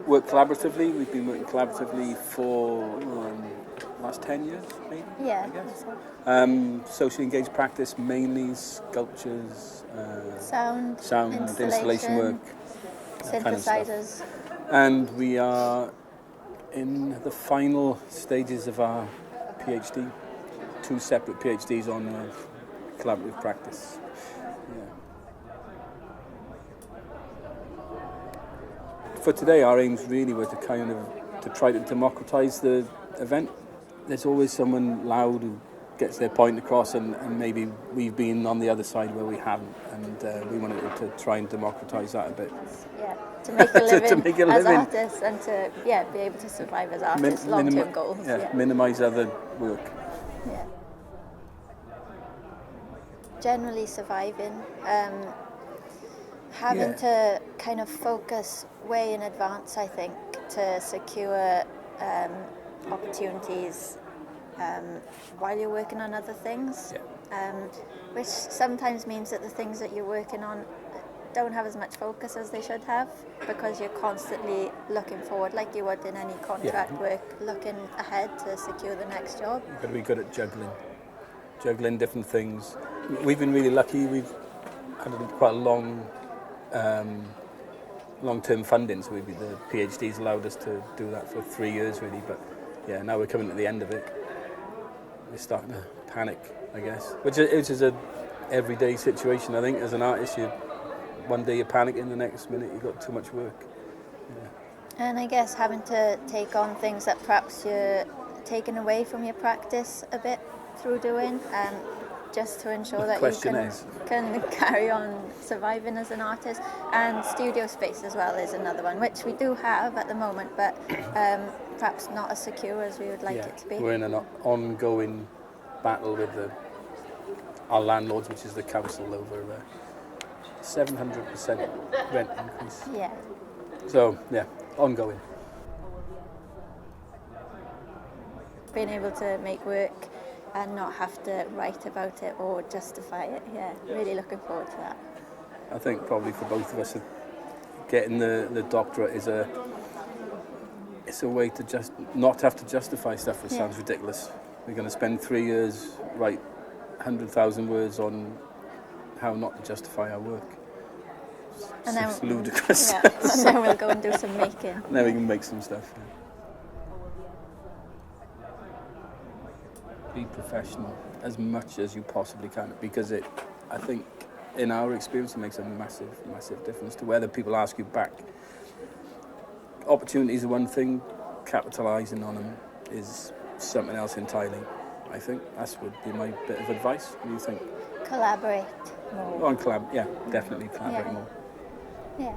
work collaboratively. We've been working collaboratively for last 10 years, maybe. Yeah. I guess. Socially engaged practice, mainly sculptures, Sound, installation work, synthesizers. kind of stuff. And we are in the final stages of our PhD, 2 separate PhDs on collaborative practice. Yeah. For today, our aims really were to try to democratise the event. There's always someone loud who gets their point across, and maybe we've been on the other side where we haven't, and we wanted to try and democratise that a bit. Yeah, to make a living to make a as living. artists, and to be able to survive as artists, long-term goals. Yeah, minimise other work. Yeah. Generally surviving, having to kind of focus way in advance, I think, to secure opportunities while you're working on other things, which sometimes means that the things that you're working on don't have as much focus as they should have, because you're constantly looking forward, like you would in any contract work, looking ahead to secure the next job. You've got to be good at juggling different things. We've been really lucky. We've had quite a long-term funding, so the PhD's allowed us to do that for 3 years really, but now we're coming to the end of it. We're starting to panic, I guess, which is a everyday situation. I think as an artist, one day you're panicking, the next minute you've got too much work. Yeah. And I guess having to take on things that perhaps you're taking away from your practice a bit through doing, just to ensure that you can carry on surviving as an artist. And studio space as well is another one, which we do have at the moment, but perhaps not as secure as we would like it to be. We're in an ongoing battle with our landlords, which is the council, over 700% rent increase. Yeah. So, ongoing. Being able to make work and not have to write about it or justify it, really looking forward to that. I think probably for both of us, getting the doctorate is a way to just not have to justify stuff, which sounds ridiculous. We're going to spend 3 years, write 100,000 words on how not to justify our work. It's ludicrous. Yeah, and then we'll go and do some making. And then we can make some stuff. Be professional as much as you possibly can, because I think in our experience it makes a massive difference to whether people ask you back. Opportunities are one thing, capitalising on them is something else entirely. I think that would be my bit of advice. What do you think? Collaborate more. Definitely collaborate more. Yeah.